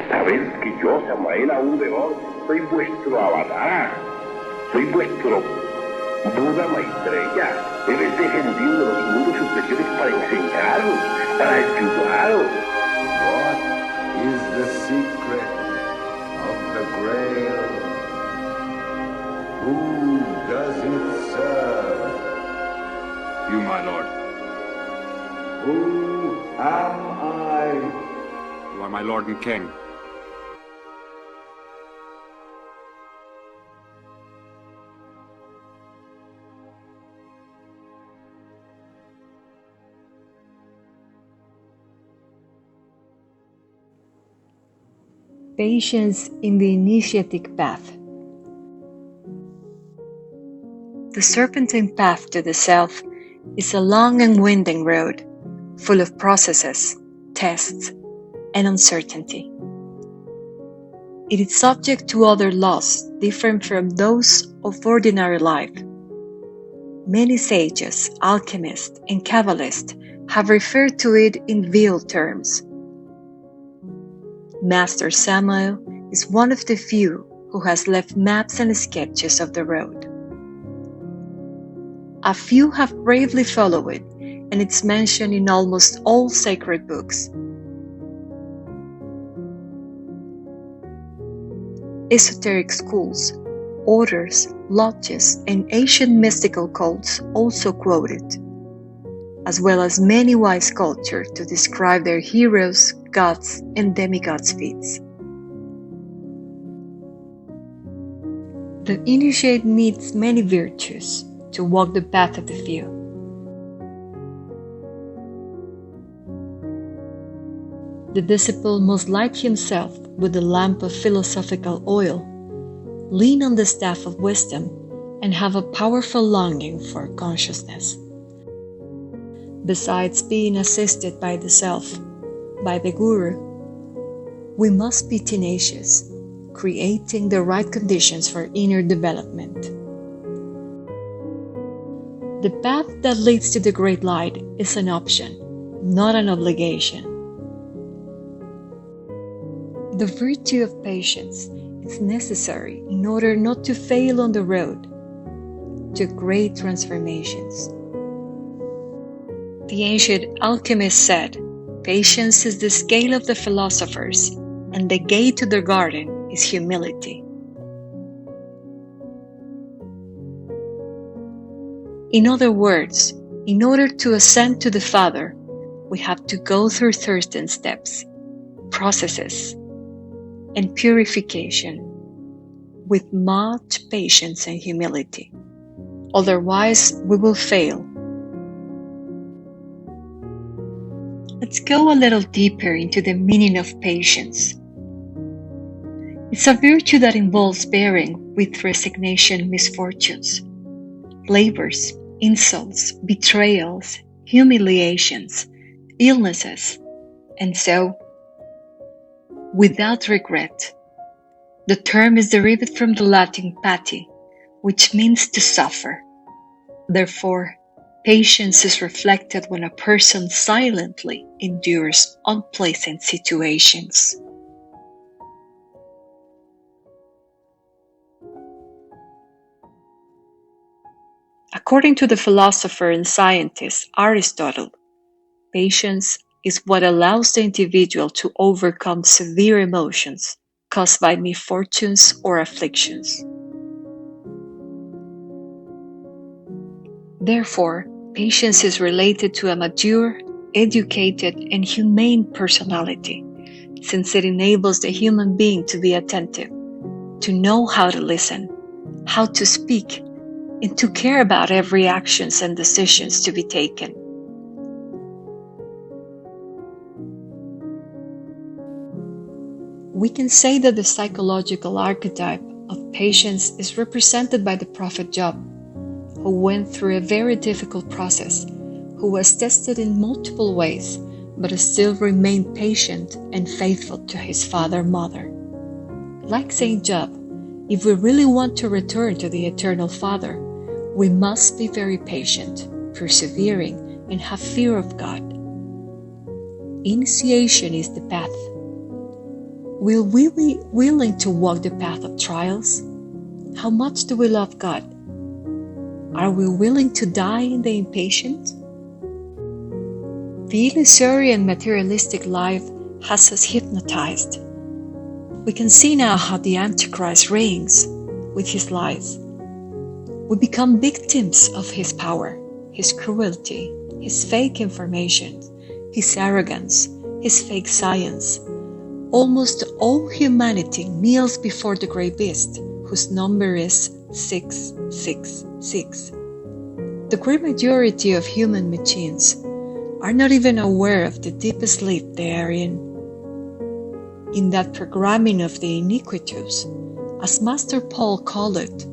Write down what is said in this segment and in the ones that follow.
Sabed que yo, Samael, aún de hoy, soy vuestro avatar, soy vuestro Buda Maitreya. He descendido de los mundos superiores para enseñaros, para ayudaros. What is the secret of the Grail? Who does it serve? You, my lord. Who am I? You are my lord and king. Patience in the Initiatic path. The serpentine path to the self is a long and winding road, full of processes, tests, and uncertainty. It is subject to other laws different from those of ordinary life. Many sages, alchemists, and Kabbalists have referred to it in veiled terms. Master Samuel is one of the few who has left maps and sketches of the road. A few have bravely followed it, and it's mentioned in almost all sacred books. Esoteric schools, orders, lodges, and ancient mystical cults also quote it, as well as many wise cultures to describe their heroes, gods, and demigods' feats. The initiate needs many virtues to walk the path of the few. The disciple must light himself with the lamp of philosophical oil, lean on the staff of wisdom, and have a powerful longing for consciousness. Besides being assisted by the self, by the Guru, we must be tenacious, creating the right conditions for inner development. The path that leads to the great light is an option, not an obligation. The virtue of patience is necessary in order not to fail on the road to great transformations. The ancient alchemist said, "Patience is the scale of the philosophers, and the gate to the garden is humility." In other words, in order to ascend to the Father, we have to go through certain steps, processes, and purification with much patience and humility. Otherwise, we will fail. Let's go a little deeper into the meaning of patience. It's a virtue that involves bearing with resignation misfortunes, labors, insults, betrayals, humiliations, illnesses, and so, without regret. The term is derived from the Latin pati, which means to suffer. Therefore, patience is reflected when a person silently endures unpleasant situations. According to the philosopher and scientist Aristotle, patience is what allows the individual to overcome severe emotions caused by misfortunes or afflictions. Therefore, patience is related to a mature, educated, and humane personality, since it enables the human being to be attentive, to know how to listen, how to speak, and to care about every actions and decisions to be taken. We can say that the psychological archetype of patience is represented by the prophet Job, who went through a very difficult process, who was tested in multiple ways, but still remained patient and faithful to his father and mother. Like Saint Job, if we really want to return to the Eternal Father, we must be very patient, persevering, and have fear of God. Initiation is the path. Will we be willing to walk the path of trials? How much do we love God? Are we willing to die in the impatient? The illusory and materialistic life has us hypnotized. We can see now how the Antichrist reigns with his lies. We become victims of his power, his cruelty, his fake information, his arrogance, his fake science. Almost all humanity kneels before the great beast, whose number is 666. The great majority of human machines are not even aware of the deep sleep they are in that programming of the iniquitous, as Master Paul called it.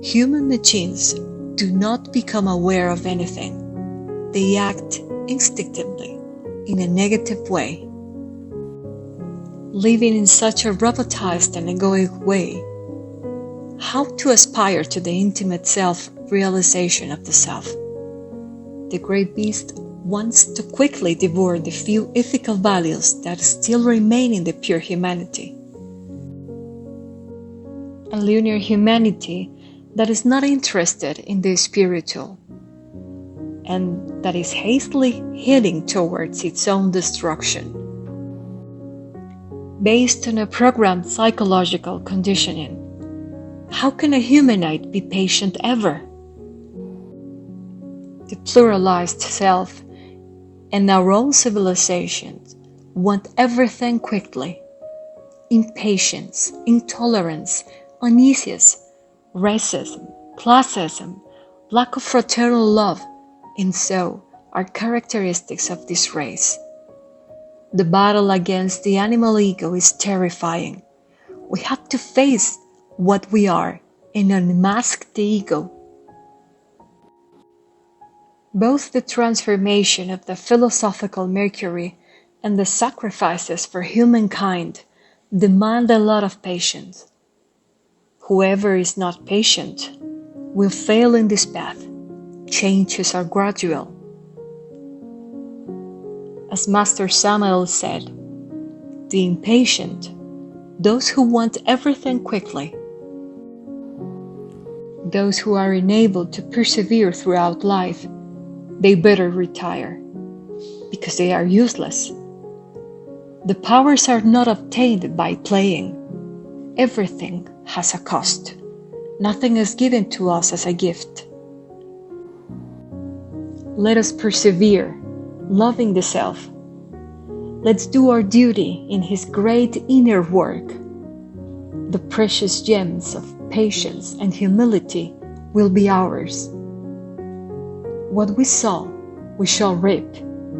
Human machines do not become aware of anything. They act instinctively in a negative way, living in such a robotized and egoic way. How to aspire to the intimate self-realization of the self? The great beast wants to quickly devour the few ethical values that still remain in the pure humanity. A linear humanity that is not interested in the spiritual, and that is hastily heading towards its own destruction. Based on a programmed psychological conditioning, how can a humanite be patient ever? The pluralized self and our own civilizations want everything quickly. Impatience, intolerance, uneasiness, racism, classism, lack of fraternal love, and so are characteristics of this race. The battle against the animal ego is terrifying. We have to face what we are and unmask the ego. Both the transformation of the philosophical Mercury and the sacrifices for humankind demand a lot of patience. Whoever is not patient will fail in this path. Changes are gradual. As Master Samuel said, the impatient, those who want everything quickly, those who are unable to persevere throughout life, they better retire, because they are useless. The powers are not obtained by playing. Everything has a cost. Nothing is given to us as a gift. Let us persevere, loving the self. Let's do our duty in his great inner work. The precious gems of patience and humility will be ours. What we sow, we shall reap,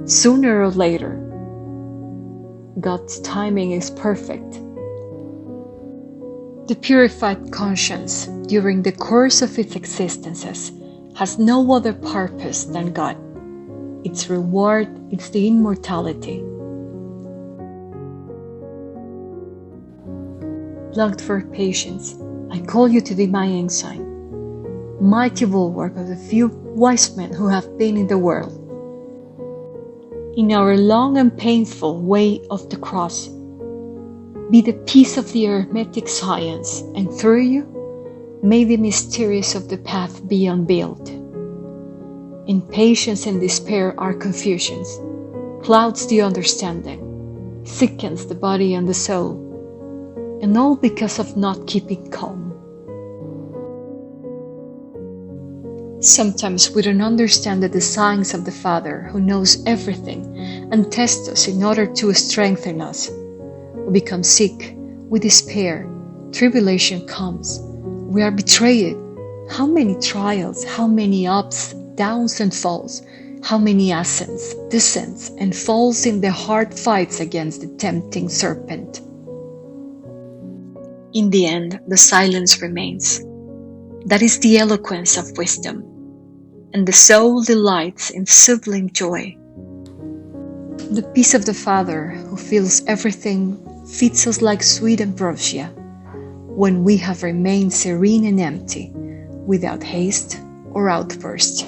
sooner or later. God's timing is perfect. The purified conscience, during the course of its existences, has no other purpose than God. Its reward is the immortality. Longed for patience, I call you to be my ensign, mighty bulwark of the few wise men who have been in the world. In our long and painful way of the cross, be the peace of the hermetic science, and through you, may the mysteries of the path be unveiled. Impatience and despair are confusions, clouds the understanding, sickens the body and the soul, and all because of not keeping calm. Sometimes we don't understand the designs of the Father who knows everything and tests us in order to strengthen us. We become sick, we despair, tribulation comes, we are betrayed. How many trials, how many ups, downs and falls, how many ascents, descents and falls in the hard fights against the tempting serpent. In the end, the silence remains. That is the eloquence of wisdom, and the soul delights in sublime joy. The peace of the Father, who fills everything, feeds us like sweet ambrosia, when we have remained serene and empty, without haste or outburst.